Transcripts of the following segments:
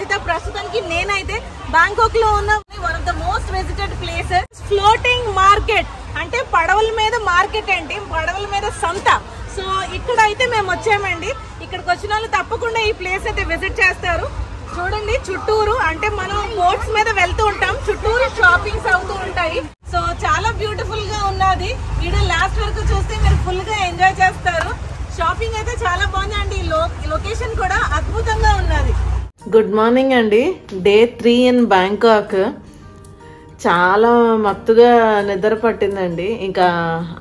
అయితే ప్రస్తుతానికి నేనైతే బ్యాంకాక్ లో ఉన్న one of the most visited places floating market, అంటే పడవల మీద మార్కెట్ అండి, పడవల మీద సంత. సో ఇక్కడ అయితే మేము వచ్చామండి. ఇక్కడికి వచ్చిన వాళ్ళు తప్పకుండా ఈ ప్లేస్ అయితే విజిట్ చేస్తారు. చూడండి చుట్టూరు, అంటే మనం బోట్స్ మీద వెళ్తూ ఉంటాం, చుట్టూరు షాపింగ్స్ అవుతూ ఉంటాయి. సో చాలా బ్యూటిఫుల్ గా ఉన్నది. వీడియో లాస్ట్ వరకు చూస్తే మీరు ఫుల్ గా ఎంజాయ్ చేస్తారు. షాపింగ్ అయితే చాలా బాగుందండి. లొకేషన్ కూడా అద్భుతంగా ఉన్నది. గుడ్ మార్నింగ్ అండి. Day 3 in Bangkok. చాలా మత్తుగా నిద్ర పట్టిందండి. ఇంకా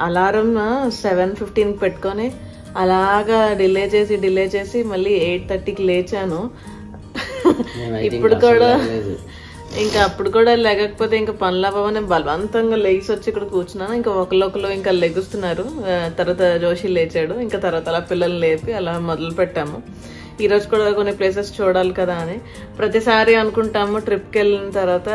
అలారం 7:15 పెట్టుకొని అలాగా డిలే చేసి మళ్ళీ 8:30కి లేచాను. ఇప్పుడు కూడా ఇంకా అప్పుడు కూడా లేకపోతే ఇంకా పనులవ్వని బలవంతంగా లెగిసి వచ్చి ఇక్కడ కూర్చున్నాను. ఇంకా ఒకరు ఇంకా లెగుస్తున్నారు. తర్వాత జోషి లేచాడు. ఇంకా తర్వాత అలా పిల్లల్ని లేపి అలా మొదలు పెట్టాము. ఈ రోజు కూడా కొన్ని ప్లేసెస్ చూడాలి కదా అని. ప్రతిసారి అనుకుంటాము ట్రిప్కి వెళ్ళిన తర్వాత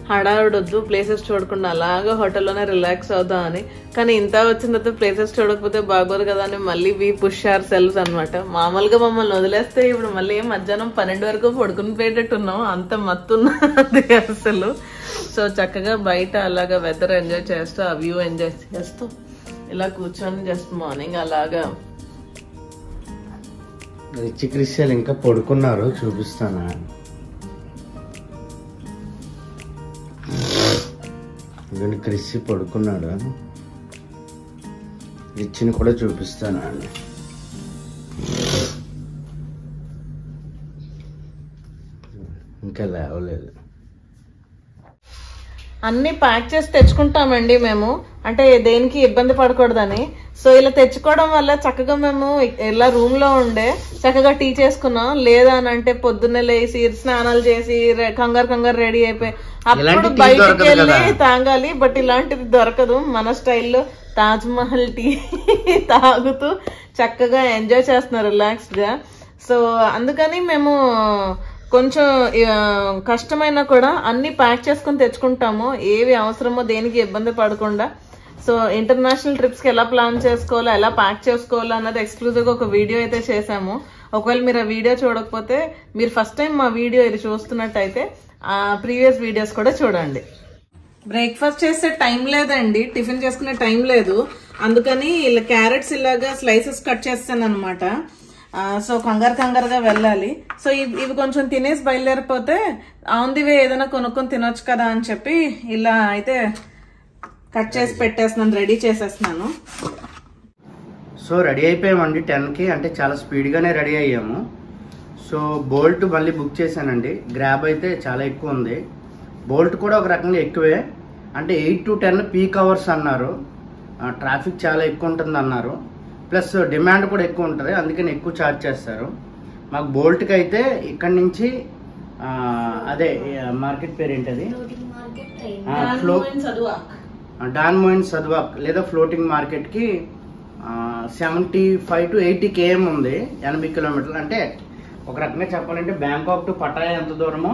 హడావుడొద్దు, ప్లేసెస్ చూడకుండా అలాగా హోటల్లోనే రిలాక్స్ అవుదాం అని. కానీ ఇంత వచ్చిన తర్వాత ప్లేసెస్ చూడకపోతే బాగోదు కదా అని మళ్ళీ వి పుష్ అవర్ సెల్వ్స్ అనమాట. మామూలుగా మమ్మల్ని వదిలేస్తే ఇప్పుడు మళ్ళీ మధ్యాహ్నం 12 వరకు పడుకుని పోయేటట్టున్నాం, అంత మత్తున్నది అసలు. సో చక్కగా బయట అలాగా వెదర్ ఎంజాయ్ చేస్తూ, ఆ వ్యూ ఎంజాయ్ చేస్తూ ఇలా కూర్చొని జస్ట్ మార్నింగ్ అలాగా. రిచి క్రిస్టియల్ ఇంకా పడుకున్నారు, చూపిస్తాను. ఎందుకంటే క్రిస్సి పడుకున్నాడు, రిచిని కూడా చూపిస్తాను అండి. ఇంకా లేవలేదు. అన్ని ప్యాక్ చేసి తెచ్చుకుంటామండి మేము, అంటే దేనికి ఇబ్బంది పడకూడదని. సో ఇలా తెచ్చుకోవడం వల్ల చక్కగా మేము ఇలా రూమ్ లో ఉండే చక్కగా టీ చేసుకున్నాం. లేదా అని అంటే పొద్దున్నే లేసి స్నానాలు చేసి కంగారు రెడీ అయిపోయి అప్పుడు బయటికి వెళ్ళి తాగాలి. బట్ ఇలాంటిది దొరకదు. మన స్టైల్లో తాజ్ మహల్ టీ తాగుతూ చక్కగా ఎంజాయ్ చేస్తున్నారు రిలాక్స్డ్ గా. సో అందుకని మేము కొంచెం కష్టమైనా కూడా అన్ని ప్యాక్ చేసుకుని తెచ్చుకుంటాము, ఏవి అవసరమో దేనికి ఇబ్బంది పడకుండా. సో ఇంటర్నేషనల్ ట్రిప్స్ కి ఎలా ప్లాన్ చేసుకోవాలో, ఎలా ప్యాక్ చేసుకోవాలో అన్నది ఎక్స్క్లూజివ్ గా ఒక వీడియో అయితే చేసాము. ఒకవేళ మీరు ఆ వీడియో చూడకపోతే, మీరు ఫస్ట్ టైం మా వీడియో ఇది చూస్తున్నట్టయితే ఆ ప్రీవియస్ వీడియోస్ కూడా చూడండి. బ్రేక్ఫాస్ట్ చేసే టైం లేదండి, టిఫిన్ చేసుకునే టైం లేదు. అందుకని ఇలా క్యారెట్స్ ఇలాగా స్లైసెస్ కట్ చేస్తాను అనమాట. సో కంగారుగా వెళ్ళాలి. సో ఇవి కొంచెం తినేసి బయలుదేరిపోతే ఆన్ ది వే ఏదైనా కొనుక్కొని తినొచ్చు కదా అని చెప్పి ఇలా అయితే కట్ చేసి పెట్టేస్తున్నాను, రెడీ చేసేస్తున్నాను. సో రెడీ అయిపోయామండి 10కి, అంటే చాలా స్పీడ్గానే రెడీ అయ్యాము. సో బోల్ట్ మళ్ళీ బుక్ చేశానండి. గ్రాబ్ అయితే చాలా ఎక్కువ ఉంది, బోల్ట్ కూడా ఒక రకంగా ఎక్కువే. అంటే 8 to 10 పీక్ అవర్స్ అన్నారు. ట్రాఫిక్ చాలా ఎక్కువ ఉంటుంది అన్నారు, ప్లస్ డిమాండ్ కూడా ఎక్కువ ఉంటుంది, అందుకని ఎక్కువ ఛార్జ్ చేస్తారు. మాకు బోల్ట్కి అయితే ఇక్కడ నుంచి అదే మార్కెట్ పేరు ఏంటది, డాన్ మోయిన్ సద్వాక్ లేదా ఫ్లోటింగ్ మార్కెట్కి 75 to 80 km ఉంది, 80 కిలోమీటర్లు. అంటే ఒక రకంగా చెప్పాలంటే బ్యాంకాక్ టు పటాయా ఎంత దూరమో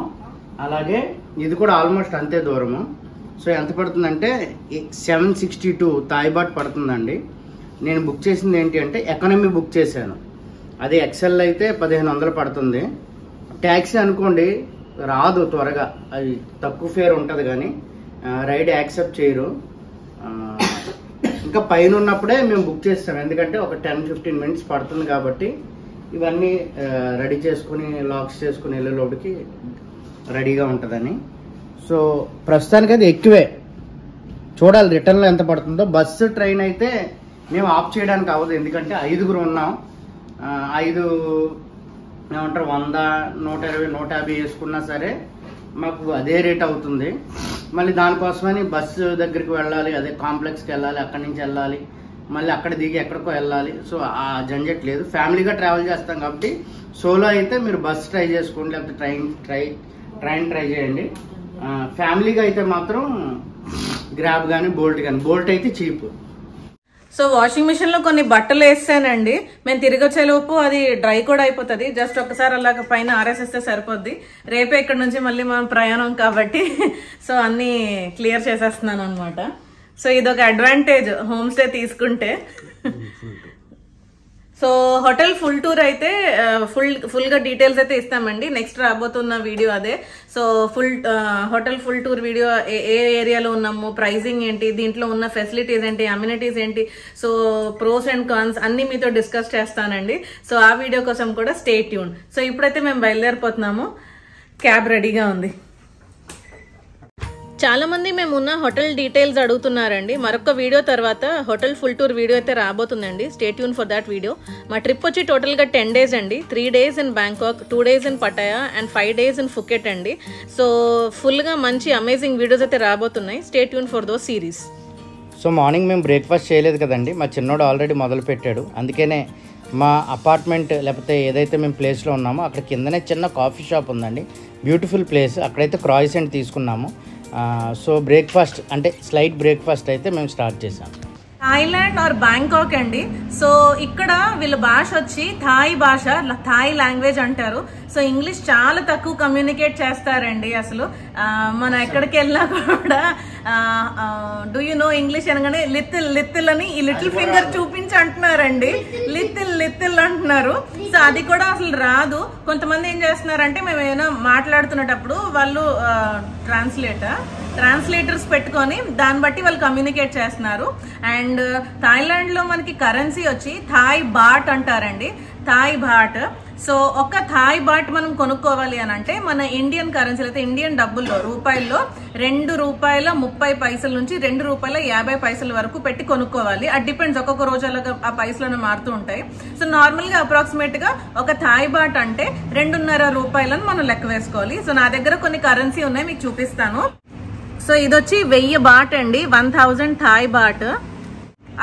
అలాగే ఇది కూడా ఆల్మోస్ట్ అంతే దూరము. సో ఎంత పడుతుందంటే 762 థాయ్ బాట్ పడుతుందండి. నేను బుక్ చేసింది ఏంటి అంటే ఎకానమీ బుక్ చేశాను, అది ఎక్సెల్ అయితే 1500 పడుతుంది. ట్యాక్సీ అనుకోండి రాదు త్వరగా, అది తక్కువ ఫేర్ ఉంటుంది కానీ రైడ్ యాక్సెప్ట్ చేయరు. ఇంకా పైన ఉన్నప్పుడే మేము బుక్ చేస్తాం, ఎందుకంటే ఒక 10-15 minutes పడుతుంది కాబట్టి ఇవన్నీ రెడీ చేసుకుని లాక్స్ చేసుకుని వెళ్ళే లోపలికి రెడీగా ఉంటుందని. సో ప్రస్తుతానికి అది ఎక్కువే, చూడాలి రిటర్న్లో ఎంత పడుతుందో. బస్సు ట్రైన్ అయితే మేము ఆఫ్ చేయడానికి అవ్వదు, ఎందుకంటే 5గురు ఉన్నాం. 5 ఏమంటారు 100, 120, 150 వేసుకున్నా సరే మాకు అదే రేట్ అవుతుంది. మళ్ళీ దానికోసమని బస్సు దగ్గరికి వెళ్ళాలి, అదే కాంప్లెక్స్కి వెళ్ళాలి, అక్కడి నుంచి వెళ్ళాలి, మళ్ళీ అక్కడ దిగి ఎక్కడికో వెళ్ళాలి. సో ఆ జంజట్ లేదు, ఫ్యామిలీగా ట్రావెల్ చేస్తాం కాబట్టి. సోలో అయితే మీరు బస్ ట్రై చేసుకోండి, లేకపోతే ట్రైన్ ట్రై చేయండి. ఫ్యామిలీగా అయితే మాత్రం గ్రాబ్ కానీ బోల్ట్ కానీ, బోల్ట్ అయితే చీప్. సో వాషింగ్ మిషన్ లో కొన్ని బట్టలు వేసానండి. మేము తిరిగి వచ్చేలోపు అది డ్రై కూడా అయిపోతుంది. జస్ట్ ఒకసారి అలాగ పైన ఆరేసేస్తే సరిపోద్ది. రేపే ఇక్కడ నుంచి మళ్ళీ మనం ప్రయాణం కాబట్టి సో అన్ని క్లియర్ చేసేస్తున్నాను అనమాట. సో ఇదొక అడ్వాంటేజ్ హోమ్ స్టే తీసుకుంటే. So so hotel full tour అయితే ఫుల్ గా డీటెయిల్స్ అయితే ఇస్తామండి. నెక్స్ట్ రాబోతున్న వీడియో అదే. So hotel full tour video, ఏ ఏరియాలో ఉన్నాము, ప్రైజింగ్ ఏంటి, దీంట్లో ఉన్న ఫెసిలిటీస్ ఏంటి, అమ్యూనిటీస్ ఏంటి, సో ప్రోస్ అండ్ కాన్స్ అన్ని మీతో డిస్కస్ చేస్తానండి. సో ఆ వీడియో కోసం కూడా స్టే ట్యూన్. సో ఇప్పుడైతే మేము బయలుదేరిపోతున్నాము. క్యాబ్ రెడీగా ఉంది. చాలా మంది మేము ఉన్న హోటల్ డీటెయిల్స్ అడుగుతున్నారండి. మరొక వీడియో తర్వాత హోటల్ ఫుల్ టూర్ వీడియో అయితే రాబోతుందండి. Stay tune for that video. మా ట్రిప్ వచ్చి టోటల్గా 10 days అండి. 3 days in Bangkok, 2 days in Pattaya and 5 days ఇన్ ఫుకెట్ అండి. సో ఫుల్గా మంచి అమేజింగ్ వీడియోస్ అయితే రాబోతున్నాయి. Stay tune for those series. So morning మేము బ్రేక్ఫాస్ట్ చేయలేదు కదండి, మా చిన్నోడు ఆల్రెడీ మొదలు పెట్టాడు. అందుకనే మా అపార్ట్మెంట్ లేకపోతే ఏదైతే మేము ప్లేస్లో ఉన్నామో అక్కడ కిందనే చిన్న కాఫీ షాప్ ఉందండి. Beautiful place. అక్కడైతే క్రాయిసెంట్ తీసుకున్నాము. సో బ్రేక్ఫాస్ట్ అంటే స్లైట్ బ్రేక్ఫాస్ట్ అయితే మేము స్టార్ట్ చేసాం. థాయిలాండ్ ఆర్ బ్యాంకాక్ అండి. సో ఇక్కడ వీళ్ళ భాష వచ్చి థాయ్ భాష, థాయ్ లాంగ్వేజ్ అంటారు. సో ఇంగ్లీష్ చాలా తక్కువ కమ్యూనికేట్ చేస్తారండి. అసలు మనం ఎక్కడికి వెళ్ళినా కూడా డూ యూ నో ఇంగ్లీష్ అనగానే లిత్తిల్ అని ఈ లిటిల్ ఫింగర్ చూపించి అంటున్నారండి. లిత్తిల్ అంటున్నారు. సో అది కూడా అసలు రాదు. కొంతమంది ఏం చేస్తున్నారంటే మేము ఏమైనా మాట్లాడుతున్నప్పుడు వాళ్ళు ట్రాన్స్లేటర్స్ పెట్టుకొని దాన్ని బట్టి వాళ్ళు కమ్యూనికేట్ చేస్తున్నారు. అండ్ థాయిలాండ్ లో మనకి కరెన్సీ వచ్చి థాయ్ బాట్ అంటారండి. Thai baht. సో ఒక థాయ్ బాట్ మనం కొనుక్కోవాలి అని అంటే మన ఇండియన్ కరెన్సీలో అయితే ఇండియన్ డబ్బుల్లో రూపాయల్లో ₹2.30 నుంచి ₹2.50 వరకు పెట్టి కొనుక్కోవాలి. అది డిపెండ్స్, ఒక్కొక్క రోజు అలాగా ఆ పైసలను మారుతూ ఉంటాయి. సో నార్మల్ గా అప్రాక్సిమేట్ గా ఒక థాయ్ బాట్ అంటే ₹2.50 మనం లెక్క వేసుకోవాలి. సో నా దగ్గర కొన్ని కరెన్సీ ఉన్నాయి, మీకు చూపిస్తాను. సో ఇదొచ్చి 1000 బాట్ అండి, 1000 థాయ్ బాట్.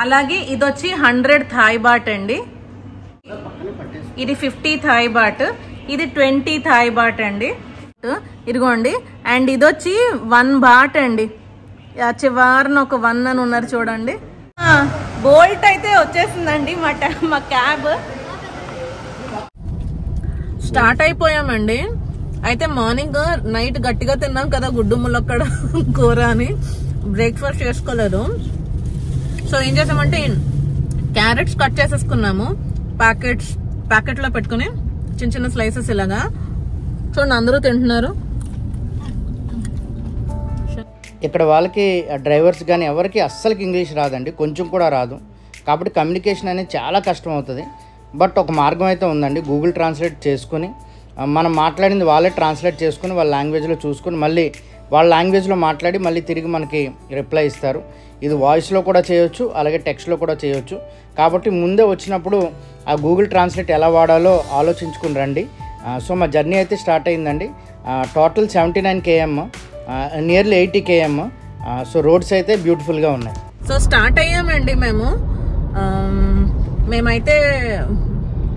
అలాగే ఇదొచ్చి 100 థాయ్ బాట్ అండి. ఇది 50 థాయ్ బాట్. ఇది 20 థాయ్ బాట్ అండి. ఇదిగోండి. అండ్ ఇదొచ్చి 1 బాట్ అండి. చివరిన ఒక 1 అని ఉన్నారు చూడండి. బోల్ట్ అయితే వచ్చేసిందండి మా క్యాబ్. స్టార్ట్ అయిపోయామండి. అయితే మార్నింగ్ నైట్ గట్టిగా తిన్నాం కదా గుడ్డు ములక్కడ కూర అని, బ్రేక్ఫాస్ట్ చేసుకోలేదు. సో ఏం చేసామంటే క్యారెట్స్ కట్ చేసేసుకున్నాము. ప్యాకెట్ లో పెట్టుకుని చిన్న చిన్న స్లైసెస్ ఇలాగా. చూడండి అందరూ తింటున్నారు. ఇక్కడ వాళ్ళకి డ్రైవర్స్ కానీ ఎవరికి అస్సలకి ఇంగ్లీష్ రాదండి, కొంచెం కూడా రాదు. కాబట్టి కమ్యూనికేషన్ అనేది చాలా కష్టం అవుతుంది. బట్ ఒక మార్గం అయితే ఉందండి. గూగుల్ ట్రాన్స్లేట్ చేసుకుని మనం మాట్లాడింది వాళ్ళే ట్రాన్స్లేట్ చేసుకుని వాళ్ళ లాంగ్వేజ్లో చూసుకుని మళ్ళీ వాళ్ళ లాంగ్వేజ్లో మాట్లాడి మళ్ళీ తిరిగి మనకి రిప్లై ఇస్తారు. ఇది వాయిస్లో కూడా చేయొచ్చు, అలాగే టెక్స్ట్లో కూడా చేయొచ్చు. కాబట్టి ముందే వచ్చినప్పుడు ఆ గూగుల్ ట్రాన్స్లేట్ ఎలా వాడాలో ఆలోచించుకుని రండి. సో మా జర్నీ అయితే స్టార్ట్ అయిందండి. Total 79 km, nearly 80 km. So roads అయితే బ్యూటిఫుల్గా ఉన్నాయి. సో స్టార్ట్ అయ్యామండి మేమైతే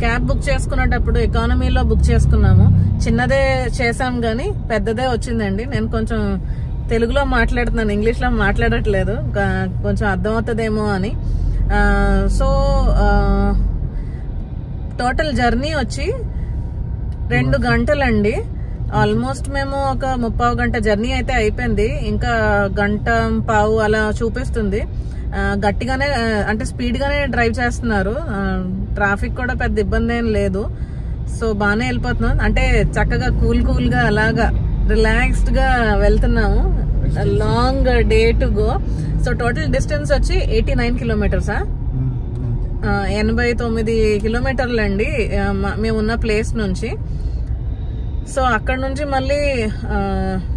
క్యాబ్ బుక్ చేసుకునేటప్పుడు ఎకానమీలో బుక్ చేసుకున్నాము. చిన్నదే చేసాం కానీ పెద్దదే వచ్చిందండి. నేను కొంచెం తెలుగులో మాట్లాడుతున్నాను, ఇంగ్లీష్లో మాట్లాడట్లేదు, కొంచెం అర్థమవుతుందేమో అని. సో టోటల్ జర్నీ వచ్చి 2 గంటలండి. ఆల్మోస్ట్ మేము ఒక 30 గంట జర్నీ అయితే అయిపోయింది. ఇంకా 1.5 గంట అలా చూపిస్తుంది. గట్టిగానే అంటే స్పీడ్ గానే డ్రైవ్ చేస్తున్నారు. ట్రాఫిక్ కూడా పెద్ద ఇబ్బంది ఏం లేదు. సో బాగానే వెళ్ళిపోతున్నాం. అంటే చక్కగా కూల్ గా అలాగా రిలాక్స్డ్ గా వెళ్తున్నాము. Long day to go. So total distance వచ్చి 89 కిలోమీటర్సా, 89 కిలోమీటర్లు అండి మేమున్న ప్లేస్ నుంచి. సో అక్కడ నుంచి మళ్ళీ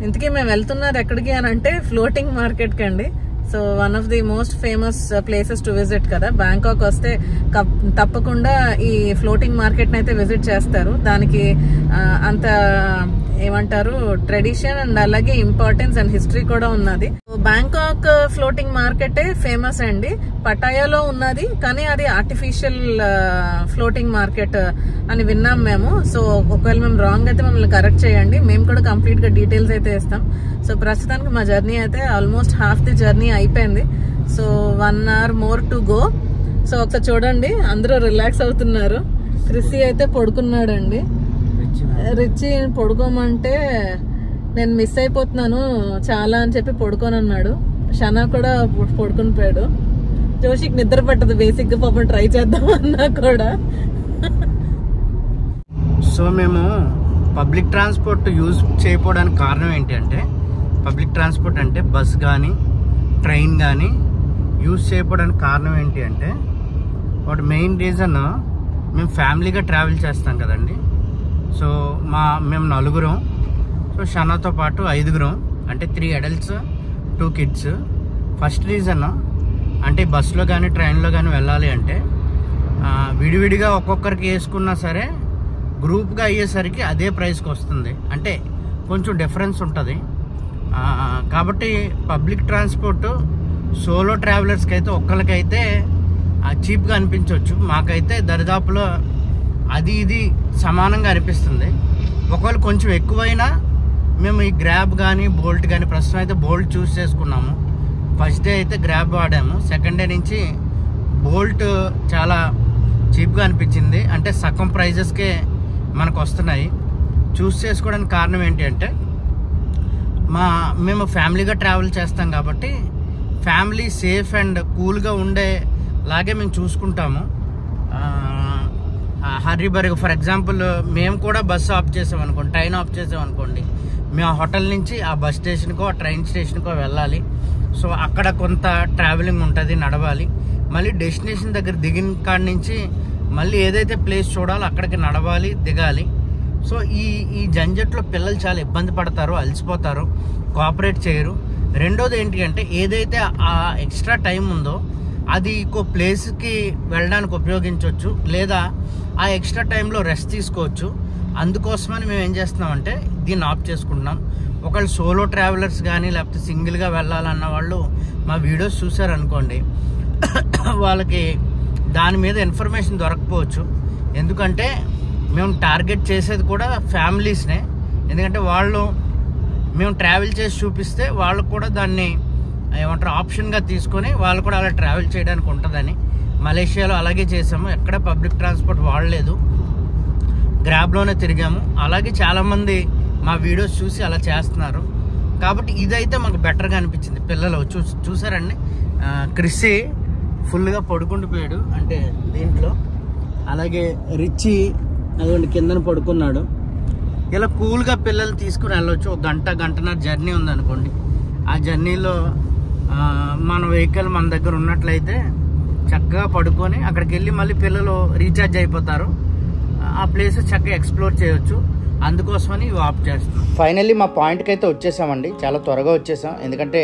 ఇంతకీ మేము వెళ్తున్నది ఎక్కడికి అని అంటే ఫ్లోటింగ్ మార్కెట్ కి అండి. So one of the most famous places to visit కదా. బ్యాంకాక్ వస్తే తప్పకుండా ఈ ఫ్లోటింగ్ మార్కెట్ అయితే విజిట్ చేస్తారు. దానికి అంత ఏమంటారు ట్రెడిషన్ అండ్ అలాగే ఇంపార్టెన్స్ అండ్ హిస్టరీ కూడా ఉన్నది. బ్యాంకాక్ ఫ్లోటింగ్ మార్కెటే ఫేమస్ అండి. పటాయాలో ఉన్నది కానీ అది ఆర్టిఫిషియల్ ఫ్లోటింగ్ మార్కెట్ అని విన్నాం మేము. సో ఒకవేళ మేము రాంగ్ అయితే మమ్మల్ని కరెక్ట్ చేయండి, మేము కూడా కంప్లీట్ గా డీటెయిల్స్ అయితే ఇస్తాం. సో ప్రస్తుతానికి మా జర్నీ అయితే ఆల్మోస్ట్ హాఫ్ ది జర్నీ అయిపోయింది. So 1 hour more to go. So ఒకసారి చూడండి అందరూ రిలాక్స్ అవుతున్నారు. క్రిస్సీ అయితే పడుకున్నాడండి. రిచి పడుకోమంటే నేను మిస్ అయిపోతున్నాను చాలా అని చెప్పి పడుకొని అన్నాడు. షనా కూడా పడుకుని పోయాడు. జోషికి నిద్ర పట్టదు బేసిక్ గా, పాపం ట్రై చేద్దాం అన్నా కూడా. సో మేము పబ్లిక్ ట్రాన్స్పోర్ట్ యూజ్ చేయకపోవడానికి కారణం ఏంటి అంటే, పబ్లిక్ ట్రాన్స్పోర్ట్ అంటే బస్ కానీ ట్రైన్ కానీ యూజ్ చేయకపోవడానికి కారణం ఏంటి అంటే, వాటి మెయిన్ రీజన్ మేము ఫ్యామిలీగా ట్రావెల్ చేస్తాం కదండి. సో మేము నలుగురం, సో షనాతో పాటు 5గురం, అంటే 3 adults 2 kids. ఫస్ట్ రీజన్ అంటే బస్సులో కానీ ట్రైన్లో కానీ వెళ్ళాలి అంటే విడివిడిగా ఒక్కొక్కరికి వేసుకున్నా సరే గ్రూప్గా అయ్యేసరికి అదే ప్రైస్కి వస్తుంది, అంటే కొంచెం డిఫరెన్స్ ఉంటుంది. కాబట్టి పబ్లిక్ ట్రాన్స్పోర్ట్ సోలో ట్రావెలర్స్కి అయితే ఒక్కరికైతే చీప్గా అనిపించవచ్చు, మాకైతే దరిదాపులో అది ఇది సమానంగా అనిపిస్తుంది. ఒకవేళ కొంచెం ఎక్కువైనా మేము ఈ గ్రాబ్ కానీ బోల్ట్ కానీ, ప్రస్తుతం అయితే బోల్ట్ చూస్ చేసుకున్నాము. ఫస్ట్ డే అయితే గ్రాబ్ వాడాము, సెకండ్ డే నుంచి బోల్ట్ చాలా చీప్గా అనిపించింది, అంటే సగం ప్రైజెస్కే మనకు వస్తున్నాయి. చూస్ చేసుకోవడానికి కారణం ఏంటి అంటే, మేము ఫ్యామిలీగా ట్రావెల్ చేస్తాం కాబట్టి ఫ్యామిలీ సేఫ్ అండ్ కూల్గా ఉండేలాగే మేము చూసుకుంటాము. హర్రీ బర్గ్ ఫర్ ఎగ్జాంపుల్ మేము కూడా బస్సు ఆఫ్ చేసామనుకోండి, ట్రైన్ ఆఫ్ చేసామనుకోండి, మేము ఆ హోటల్ నుంచి ఆ బస్ స్టేషన్కో ఆ ట్రైన్ స్టేషన్కో వెళ్ళాలి. సో అక్కడ కొంత ట్రావెలింగ్ ఉంటుంది, నడవాలి. మళ్ళీ డెస్టినేషన్ దగ్గర దిగిన కాడి నుంచి మళ్ళీ ఏదైతే ప్లేస్ చూడాలో అక్కడికి నడవాలి, దిగాలి. సో ఈ జంజట్లో పిల్లలు చాలా ఇబ్బంది పడతారు, అలసిపోతారు, కోఆపరేట్ చేయరు. రెండోది ఏంటి అంటే, ఏదైతే ఆ ఎక్స్ట్రా టైం ఉందో అది ఇంకో ప్లేస్కి వెళ్ళడానికి ఉపయోగించవచ్చు, లేదా ఆ ఎక్స్ట్రా టైంలో రెస్ట్ తీసుకోవచ్చు. అందుకోసమని మేము ఏం చేస్తున్నామంటే దీన్ని ఆఫ్ చేసుకుంటున్నాం. ఒకళ్ళు సోలో ట్రావెలర్స్ కానీ లేకపోతే సింగిల్గా వెళ్ళాలన్న వాళ్ళు మా వీడియోస్ చూసారనుకోండి, వాళ్ళకి దాని మీద ఇన్ఫర్మేషన్ దొరకపోవచ్చు. ఎందుకంటే మేము టార్గెట్ చేసేది కూడా ఫ్యామిలీస్నే, ఎందుకంటే వాళ్ళు మేము ట్రావెల్ చేసి చూపిస్తే వాళ్ళు కూడా దాన్ని ఏమంటారు ఆప్షన్గా తీసుకొని వాళ్ళు కూడా అలా ట్రావెల్ చేయడానికి ఉంటుందని. మలేషియాలో అలాగే చేసాము, ఎక్కడ పబ్లిక్ ట్రాన్స్పోర్ట్ వాడలేదు, గ్రాబ్లోనే తిరిగాము. అలాగే చాలామంది మా వీడియోస్ చూసి అలా చేస్తున్నారు. కాబట్టి ఇదైతే మాకు బెటర్గా అనిపించింది. పిల్లలు చూసారండి, క్రిస్సీ ఫుల్గా పడుకుండిపోయాడు అంటే దీంట్లో. అలాగే రిచి అదిగోండి కిందన పడుకున్నాడు. ఇలా కూల్గా పిల్లలు తీసుకుని వెళ్ళొచ్చు. ఒక గంటన్నర జర్నీ ఉందనుకోండి, ఆ జర్నీలో మన వెహికల్ మన దగ్గర ఉన్నట్లయితే చక్కగా పడుకొని అక్కడికి వెళ్ళి మళ్ళీ పిల్లలు రీఛార్జ్ అయిపోతారు, ఆ ప్లేస్ చక్కగా ఎక్స్ప్లోర్ చేయొచ్చు. అందుకోసమని ఇవి ఆఫ్ చేస్తాం. ఫైనల్లీ మా పాయింట్కి అయితే వచ్చేసామండి, చాలా త్వరగా వచ్చేసాం. ఎందుకంటే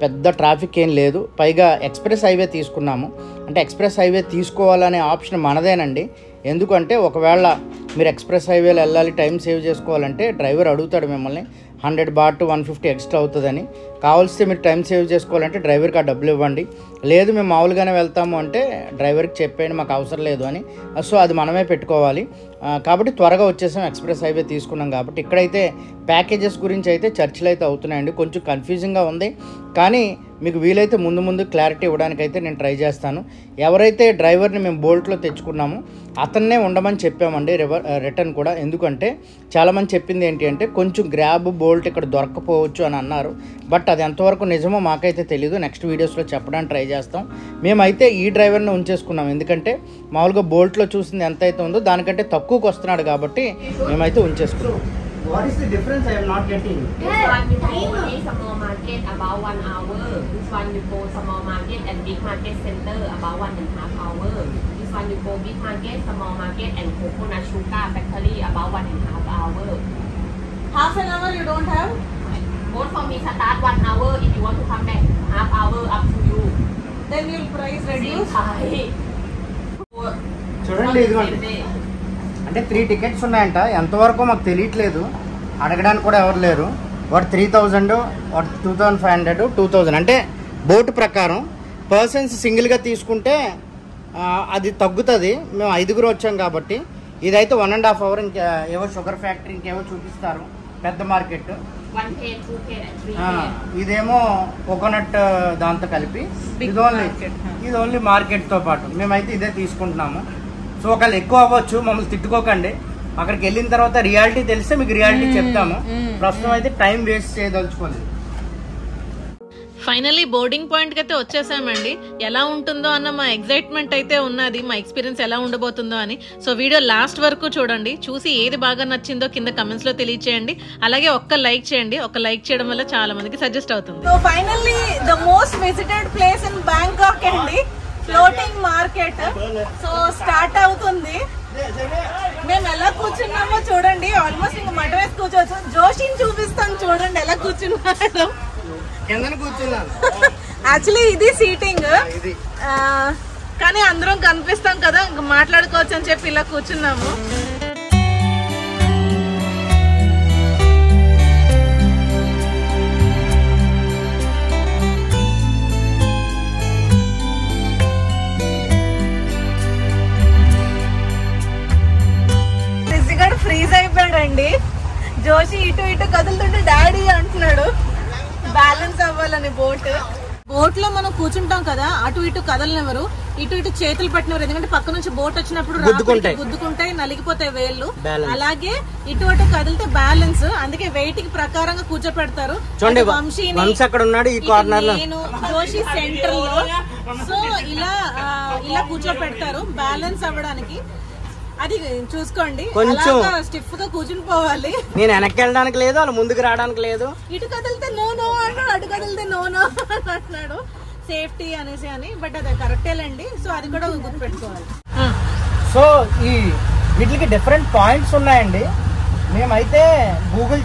పెద్ద ట్రాఫిక్ ఏం లేదు, పైగా ఎక్స్ప్రెస్ హైవే తీసుకున్నాము. అంటే ఎక్స్ప్రెస్ హైవే తీసుకోవాలనే ఆప్షన్ మనదేనండి. ఎందుకంటే ఒకవేళ మీరు ఎక్స్ప్రెస్ హైవేలో వెళ్ళాలి, టైం సేవ్ చేసుకోవాలంటే డ్రైవర్ అడుగుతాడు మిమ్మల్ని 100 బాట్ 150 ఎక్స్ట్రా అవుతుందని. కావాల్సి మీరు టైం సేవ్ చేసుకోవాలంటే డ్రైవర్కి ఆ డబ్బులు ఇవ్వండి. లేదు మేము మామూలుగానే వెళ్తాము అంటే డ్రైవర్కి చెప్పేయండి మాకు అవసరం లేదు అని. సో అది మనమే పెట్టుకోవాలి. కాబట్టి త్వరగా వచ్చేసాం, ఎక్స్ప్రెస్ హైవే తీసుకున్నాం కాబట్టి. ఇక్కడైతే ప్యాకేజెస్ గురించి అయితే చర్చలు అయితే అవుతున్నాయండి, కొంచెం కన్ఫ్యూజింగ్గా ఉంది. కానీ మీకు వీలైతే ముందు క్లారిటీ ఇవ్వడానికైతే నేను ట్రై చేస్తాను. ఎవరైతే డ్రైవర్ని మేము బోల్ట్లో తెచ్చుకున్నామో అతన్నే ఉండమని చెప్పామండి రిటర్న్ కూడా. ఎందుకంటే చాలామంది చెప్పింది ఏంటి అంటే కొంచెం గ్రాబ్ బోల్ట్ ఇక్కడ దొరకపోవచ్చు అని అన్నారు. బట్ అది ఎంతవరకు నిజమో మాకైతే తెలీదు, నెక్స్ట్ వీడియోస్లో చెప్పడానికి ట్రై చేస్తాం. మేమైతే ఈ డ్రైవర్ని ఉంచేసుకున్నాం, ఎందుకంటే మామూలుగా బోల్ట్లో చూసింది ఎంత అయితే ఉందో దానికంటే తక్కువకి వస్తున్నాడు కాబట్టి మేమైతే ఉంచేసుకున్నాం. What is the difference? I am not getting. This one you go only small market about 1 hour. This one you go small market and big market center about 1.5 hour. This one you go big market, small market and coconut sugar factory about 1.5 hour. Half an hour you don't have? Both for me start 1 hour. If you want to come back half hour up to you. Then you'll price reduce. చూడండి ఇదిగోండి, అంటే 3 tickets ఉన్నాయంట. ఎంతవరకు మాకు తెలియట్లేదు, అడగడానికి కూడా ఎవరు లేరు. వాడు 3000, వాడు 2500, 2000 అంటే బోటు ప్రకారం. పర్సన్స్ సింగిల్గా తీసుకుంటే అది తగ్గుతుంది. మేము 5గురు వచ్చాం కాబట్టి. ఇదైతే 1.5 hour. ఇంకా ఏవో షుగర్ ఫ్యాక్టరీ ఇంకేవో చూపిస్తారు, పెద్ద market. 1K, 2K and 3K. ఇదేమో కోకోనట్ దాంతో కలిపి. ఇది ఓన్లీ మార్కెట్తో పాటు. మేమైతే ఇదే తీసుకుంటున్నాము. సో ఒకళ్ళు ఎక్కువ అవ్వచ్చు, మమ్మల్ని తిట్టుకోకండి. అక్కడికి వెళ్ళిన తర్వాత రియాలిటీ తెలిస్తే మీకు రియాలిటీ చెప్తాము. ప్రస్తుతం అయితే టైం వేస్ట్ చేయదలుచుకోలేదు. ఫైనల్లీ బోర్డింగ్ పాయింట్కి అయితే వచ్చేసామండి. ఎలా ఉంటుందో అన్న మా ఎగ్జైట్మెంట్ అయితే ఉన్నది, మా ఎక్స్పీరియన్స్ ఎలా ఉండబోతుందో అని. సో వీడియో లాస్ట్ వరకు చూడండి, చూసి ఏది బాగా నచ్చిందో కింద కమెంట్స్ లో తెలియచేయండి. అలాగే ఒక్క లైక్ చేయండి, ఒక లైక్ చేయడం వల్ల చాలా మందికి సజెస్ట్ అవుతుంది. So finally the most visited place in Bangkok అండి, ఫ్లోటింగ్ మార్కెట్. సో స్టార్ట్ అవుతుంది. మేము ఎలా కూర్చున్నామో చూడండి, ఆల్మోస్ట్ ఇంకా మట వేసి కూర్చోవచ్చు. జోషిని చూపిస్తాను చూడండి ఎలా కూర్చున్నాడు. యాక్చువల్లీ ఇది సీటింగ్, కానీ అందరం కనిపిస్తాం కదా, ఇంకా మాట్లాడుకోవచ్చు అని చెప్పి ఇలా కూర్చున్నాము. ఫ్రీజ్ అయిపోయాడండి. జోషి ఇటు ఇటు కదులుతుంటే డాడీ అంటున్నాడు, బ్యాలెన్స్ అవ్వాలని. బోట్ లో మనం కూర్చుంటాం కదా, అటు ఇటు కదలనివ్వరు, ఇటు ఇటు చేతులు పట్టినవారు. ఎందుకంటే పక్క నుంచి బోట్ వచ్చినప్పుడు గుద్దుకుంటాయి, నలిగిపోతాయి వేళ్ళు. అలాగే ఇటు అటు కదిలితే బ్యాలెన్స్, అందుకే వెయిట్ కి ప్రకారంగా కూర్చోపెడతారు. నేను జోషి సెంటర్ లో, సో ఇలా కూర్చోపెడతారు బ్యాలెన్స్ అవ్వడానికి. అది చూసుకోండి, కొంచెం స్టిఫ్ గా కూర్చుని పోవాలి. నేను వెనక్కి వెళ్ళడానికి లేదు, వాళ్ళు ముందుకు రావడానికి లేదు. ఇటు కదిలితే నో అంటాడు, అటు కదిలితే నో అంటున్నాడు, సేఫ్టీ అనేసి అని. బట్ అది కరెక్టేలేండి. సో అది కూడా గుర్తుపెట్టుకోవాలి. సో ఈ వీటికి డిఫరెంట్ పాయింట్స్ ఉన్నాయండి. మేమైతే గూగుల్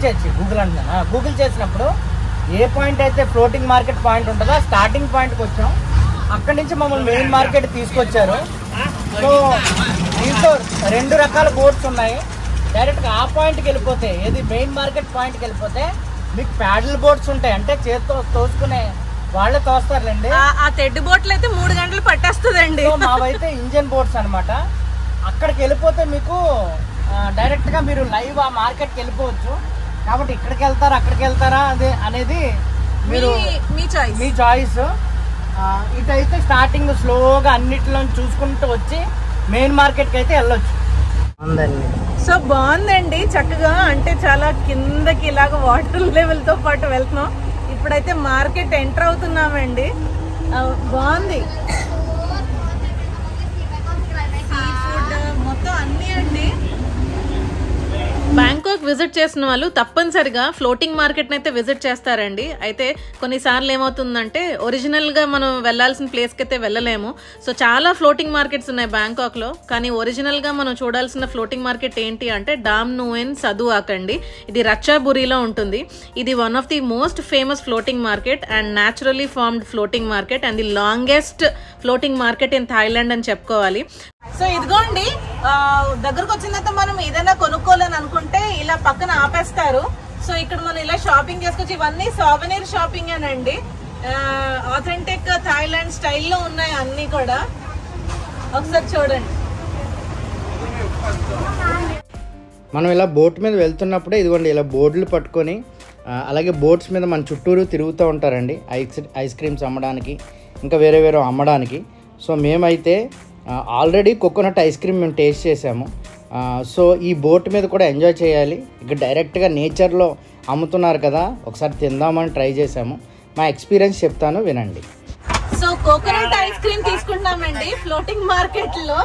చేసినప్పుడు ఏ పాయింట్ అయితే ఫ్లోటింగ్ మార్కెట్ పాయింట్ ఉంటుందో స్టార్టింగ్ పాయింట్కి వచ్చాం. అక్కడి నుంచి మమ్మల్ని మెయిన్ మార్కెట్ తీసుకొచ్చారు. సో దీంట్లో 2 రకాల బోట్స్ ఉన్నాయి. డైరెక్ట్గా ఆ పాయింట్కి వెళ్ళిపోతే, ఏది మెయిన్ మార్కెట్ పాయింట్కి వెళ్ళిపోతే మీకు ప్యాడల్ బోట్స్ ఉంటాయి, అంటే చేతితో తోసుకునే వాళ్ళే తోస్తారులేండి. ఆ తెడ్డు బోట్లు అయితే 3 గంటలు పట్టేస్తుందండి. మావైతే ఇంజన్ బోట్స్ అనమాట. అక్కడికి వెళ్ళిపోతే మీకు డైరెక్ట్గా మీరు లైవ్ ఆ మార్కెట్కి వెళ్ళిపోవచ్చు. కాబట్టి ఇక్కడికి వెళ్తారా అక్కడికి వెళ్తారా అనేది మీరు మీ చాయిస్. ఇటైతే స్టార్టింగ్ స్లోగా అన్నిటిలో చూసుకుంటూ వచ్చి మెయిన్ మార్కెట్కి అయితే వెళ్ళొచ్చు. సో బాగుందండి, చక్కగా. అంటే చాలా కిందకి ఇలాగ వాటర్ లెవెల్ తో పాటు వెళ్తున్నాం. ఇప్పుడైతే మార్కెట్ ఎంటర్ అవుతున్నామండి. బాగుంది, సీ ఫుడ్ మొత్తం అన్ని అండి. బ్యాంకాక్ విజిట్ చేసిన వాళ్ళు తప్పనిసరిగా ఫ్లోటింగ్ మార్కెట్ని అయితే విజిట్ చేస్తారండి. అయితే కొన్నిసార్లు ఏమవుతుందంటే ఒరిజినల్గా మనం వెళ్ళాల్సిన ప్లేస్కి అయితే వెళ్ళలేము. సో చాలా ఫ్లోటింగ్ మార్కెట్స్ ఉన్నాయి బ్యాంకాక్లో, కానీ ఒరిజినల్గా మనం చూడాల్సిన ఫ్లోటింగ్ మార్కెట్ ఏంటి అంటే డామ్ నుయెన్ సదువాక్ అండి. ఇది రచ్చాబురిలో ఉంటుంది. ఇది one of the most famous floating market and naturally formed floating market and the longest floating market in Thailand అని చెప్పుకోవాలి. సో ఇదిగోండి, దగ్గరకు వచ్చిన తర్వాత మనం ఏదైనా కొనుక్కోవాలని అనుకుంటే ఇలా పక్కన ఆపేస్తారు. సో ఇక్కడ మనం ఇలా షాపింగ్ చేసుకోవచ్చు. ఇవన్నీ సోవెనీర్ షాపింగ్ అనండి, ఆథెంటిక్ థాయిలాండ్ స్టైల్లో ఉన్నాయి అన్ని కూడా. ఒకసారి చూడండి. మనం ఇలా బోట్ మీద వెళ్తున్నప్పుడే ఇదిగోండి ఇలా బోర్డులు పట్టుకొని, అలాగే బోట్స్ మీద మన చుట్టూరు తిరుగుతూ ఉంటారండి ఐస్ క్రీమ్స్ అమ్మడానికి, ఇంకా వేరే అమ్మడానికి. సో మేమైతే ఆల్రెడీ కోకోనట్ ఐస్ క్రీమ్ మేము టేస్ట్ చేసాము. సో ఈ బోట్ మీద కూడా ఎంజాయ్ చేయాలి. ఇక్కడ డైరెక్ట్గా నేచర్లో అమ్ముతున్నారు కదా, ఒకసారి తిందామని ట్రై చేసాము. మా ఎక్స్పీరియన్స్ చెప్తాను, వినండి. సో కోకోనట్ ఐస్ క్రీమ్ తీసుకుంటున్నామండి ఫ్లోటింగ్ మార్కెట్ లో.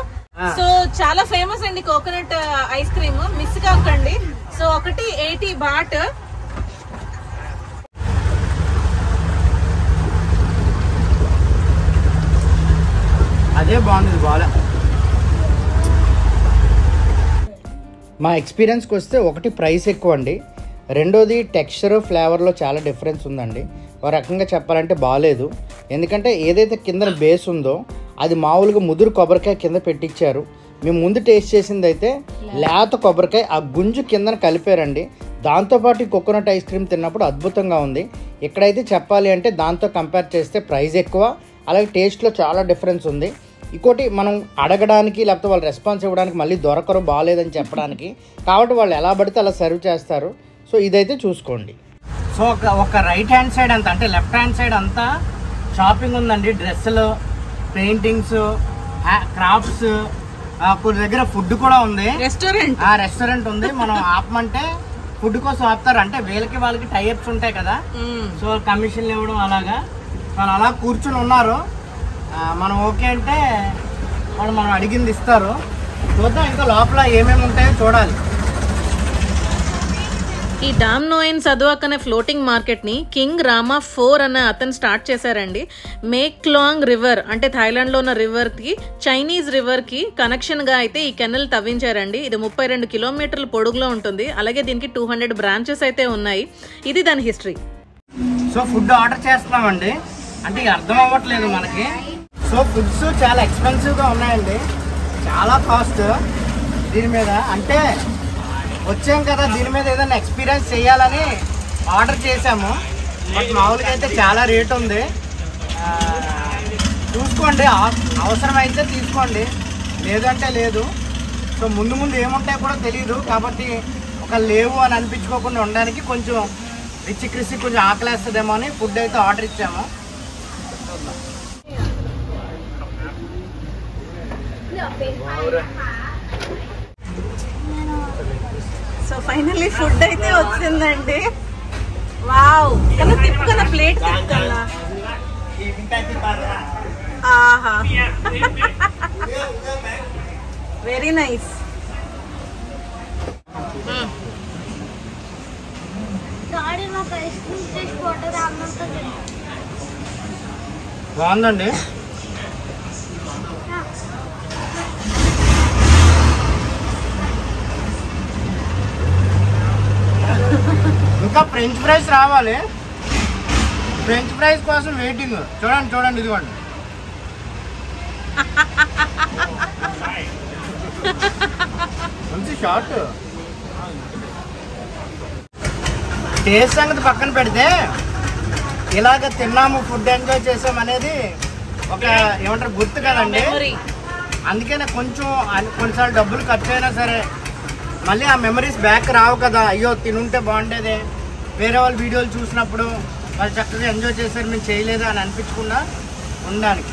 సో చాలా ఫేమస్ అండి కోకోనట్ ఐస్ క్రీమ్, మిస్ కాకండి. సో ఒకటి 80 బాట్. అదే బాగుంది. బాగా మా ఎక్స్పీరియన్స్కి వస్తే ఒకటి ప్రైస్ ఎక్కువ అండి, రెండోది టెక్స్చర్ ఫ్లేవర్లో చాలా డిఫరెన్స్ ఉందండి. ఒక రకంగా చెప్పాలంటే బాగాలేదు. ఎందుకంటే ఏదైతే కింద బేస్ ఉందో అది మామూలుగా ముదురు కొబ్బరికాయ కింద పెట్టించారు. మేము ముందు టేస్ట్ చేసింది అయితే లేత కొబ్బరికాయ, ఆ గుంజు కిందన కలిపారండి. దాంతోపాటు కోకోనట్ ఐస్ క్రీమ్ తిన్నప్పుడు అద్భుతంగా ఉంది. ఇక్కడైతే చెప్పాలి అంటే దాంతో కంపేర్ చేస్తే ప్రైస్ ఎక్కువ, అలాగే టేస్ట్లో చాలా డిఫరెన్స్ ఉంది. ఇంకోటి మనం అడగడానికి లేకపోతే వాళ్ళు రెస్పాన్స్ ఇవ్వడానికి మళ్ళీ దొరకరు, బాగాలేదని చెప్పడానికి. కాబట్టి వాళ్ళు ఎలా పడితే అలా సర్వ్ చేస్తారు. సో ఇదైతే చూసుకోండి. సో ఒక రైట్ హ్యాండ్ సైడ్ అంతా, అంటే లెఫ్ట్ హ్యాండ్ సైడ్ అంతా షాపింగ్ ఉందండి. డ్రెస్సులు, పెయింటింగ్స్, క్రాఫ్ట్స్, కొన్ని దగ్గర ఫుడ్ కూడా ఉంది. రెస్టారెంట్ ఉంది. మనం ఆపమంటే ఫుడ్ కోసం ఆపుతారు, అంటే వాళ్ళకి టైప్స్ ఉంటాయి కదా, సో కమిషన్లు ఇవ్వడం అలాగా. వాళ్ళు అలా కూర్చుని ఉన్నారు. మనం ఓకే అంటే మనం అడిగింది ఇస్తారు. చూద్దాం ఇంకా లోపల ఏమేమి ఉంటాయో చూడాలి. ఈ డామ్ నోయన్ సదువాక్ అనే ఫ్లోటింగ్ మార్కెట్ ని కింగ్ రామా 4 అనే అతను స్టార్ట్ చేశారండి. మేక్లాంగ్ రివర్ అంటే థాయిలాండ్ లో ఉన్న రివర్ కి చైనీస్ రివర్ కి కనెక్షన్ గా అయితే ఈ కెనల్ తవ్వించారండి. ఇది 32 కిలోమీటర్ల పొడుగులో ఉంటుంది. అలాగే దీనికి 200 బ్రాంచెస్ అయితే ఉన్నాయి. ఇది దాని హిస్టరీ. సో ఫుడ్ ఆర్డర్ చేస్తున్నామండి. అంటే అర్థం అవ్వట్లేదు మనకి. సో ఫుడ్స్ చాలా ఎక్స్పెన్సివ్గా ఉన్నాయండి, చాలా కాస్ట్ దీని మీద. అంటే వచ్చాం కదా, దీని మీద ఏదైనా ఎక్స్పీరియన్స్ చేయాలని ఆర్డర్ చేసాము. బట్ మామూలుగా అయితే చాలా రేట్ ఉంది. చూసుకోండి, అవసరమైతే తీసుకోండి, లేదంటే లేదు. సో ముందు ముందు ఏముంటాయో కూడా తెలియదు కాబట్టి ఒక లేవు అని అనిపించుకోకుండా ఉండడానికి కొంచెం రిచ్ క్రిసి కొంచెం ఆకలేస్తుందేమో అని ఫుడ్ అయితే ఆర్డర్ ఇచ్చాము. సో ఫైనల్లీ ఫుడ్ అయితే వచ్చిందండి. వావ్, కన్నా తిప్పుకన్నా ప్లేట్ తిప్పుకన్నా. ఆహా, వెరీ నైస్. బాగుందండి. ఇంకా ఫ్రెంచ్ ఫ్రైస్ రావాలి. ఫ్రెంచ్ ఫ్రైస్ కోసం వెయిటింగ్. చూడండి చూడండి, ఇదిగోండి. మంచి షార్ట్. టేస్ట్ సంగతి పక్కన పెడితే ఇలాగ తిన్నాము, ఫుడ్ ఎంజాయ్ చేసాం అనేది ఒక ఏమంటారు గుర్తు కదండి. అందుకనే కొంచెం కొన్నిసార్లు డబ్బులు ఖర్చు అయినా సరే మళ్ళీ ఆ మెమరీస్ బ్యాక్ రావు కదా. అయ్యో తినుంటే బాగుండేదే, వేరే వాళ్ళ వీడియోలు చూసినప్పుడు వాళ్ళు చక్కగా ఎంజాయ్ చేశారు, మేము చేయలేదా అని అనిపించకుండా ఉండడానికి.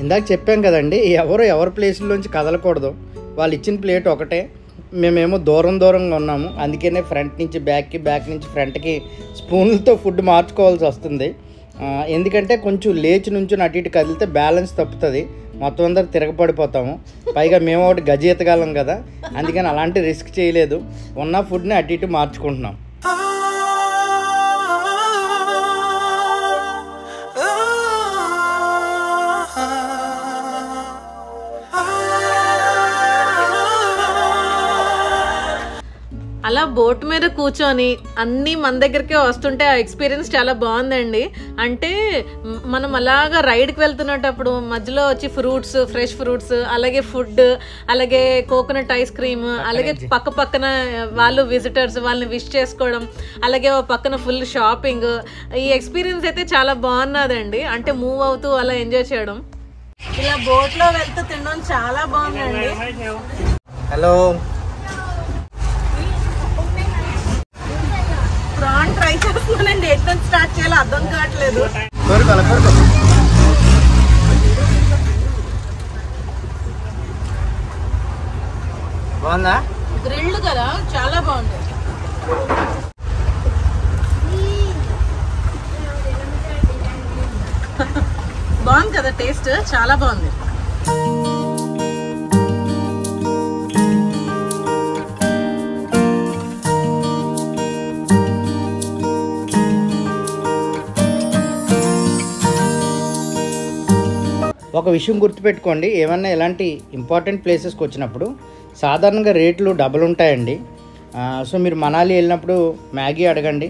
ఇందాక చెప్పాం కదండి, ఎవరి ప్లేస్లోంచి కదలకూడదు. వాళ్ళు ఇచ్చిన ప్లేట్ ఒకటే, మేమేమో దూరంగా ఉన్నాము. అందుకనే ఫ్రంట్ నుంచి బ్యాక్కి, బ్యాక్ నుంచి ఫ్రంట్కి స్పూన్లతో ఫుడ్ మార్చుకోవాల్సి వస్తుంది. ఎందుకంటే కొంచెం లేచి నుంచి అటు ఇటు కదిలితే బ్యాలెన్స్ తప్పుతుంది, మొత్తం అందరు తిరగపడిపోతాము. పైగా మేము ఒకటి గజ ఎత్తగలం కదా, అందుకని అలాంటి రిస్క్ చేయలేదు. ఉన్న ఫుడ్ని అటు ఇటు మార్చుకుంటున్నాం. అలా బోట్ మీద కూర్చొని అన్నీ మన దగ్గరికే వస్తుంటే ఆ ఎక్స్పీరియన్స్ చాలా బాగుందండి. అంటే మనం అలాగా రైడ్కి వెళ్తున్నప్పుడు మధ్యలో వచ్చి ఫ్రూట్స్, ఫ్రెష్ ఫ్రూట్స్, అలాగే ఫుడ్, అలాగే కోకోనట్ ఐస్ క్రీమ్, అలాగే పక్కన వాళ్ళు విజిటర్స్ వాళ్ళని విష్ చేసుకోవడం, అలాగే పక్కన ఫుల్ షాపింగ్. ఈ ఎక్స్పీరియన్స్ అయితే చాలా బాగున్నదండి. అంటే మూవ్ అవుతూ అలా ఎంజాయ్ చేయడం, ఇలా బోట్లో వెళ్తూ తినడం చాలా బాగుందండి. హలో, ప్రాన్ ట్రై చేస్తున్నానండి. ఎట్లా స్టార్ట్ చేయాలో అర్థం కావట్లేదు. బాగుందా? గ్రిల్డ్ కదా, చాలా బాగుంది. బాగుంది కదా, టేస్ట్ చాలా బాగుంది. ఒక విషయం గుర్తుపెట్టుకోండి, ఏమన్నా ఇలాంటి ఇంపార్టెంట్ ప్లేసెస్కి వచ్చినప్పుడు సాధారణంగా రేట్లు డబుల్ ఉంటాయండి. సో మీరు మనాలి వెళ్ళినప్పుడు మ్యాగీ అడగండి,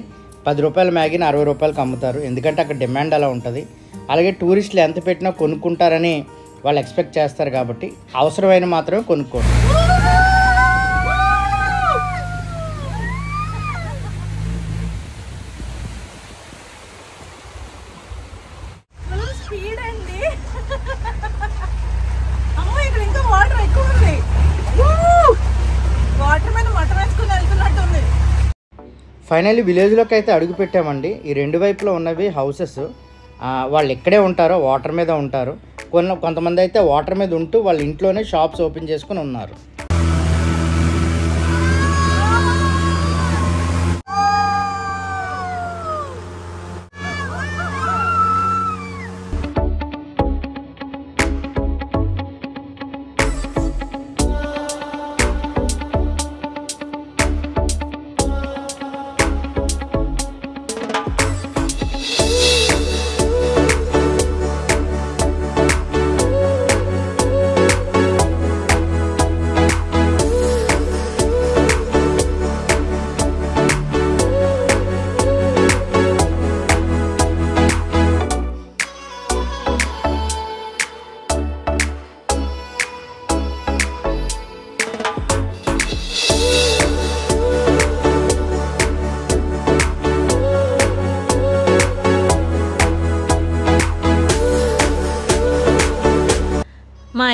10 రూపాయల మ్యాగీని 60 రూపాయలకి అమ్ముతారు. ఎందుకంటే అక్కడ డిమాండ్ అలా ఉంటుంది. అలాగే టూరిస్టులు ఎంత పెట్టినా కొనుక్కుంటారని వాళ్ళు ఎక్స్పెక్ట్ చేస్తారు కాబట్టి అవసరమైన మాత్రమే కొనుక్కోండి. ఫైనల్లీ విలేజ్లోకి అయితే అడుగు పెట్టామండి. ఈ 2 వైపులో ఉన్నవి హౌసెస్. వాళ్ళు ఎక్కడే ఉంటారో వాటర్ మీద ఉంటారు. కొంతమంది అయితే వాటర్ మీద ఉంటూ వాళ్ళ ఇంట్లోనే షాప్స్ ఓపెన్ చేసుకుని ఉన్నారు.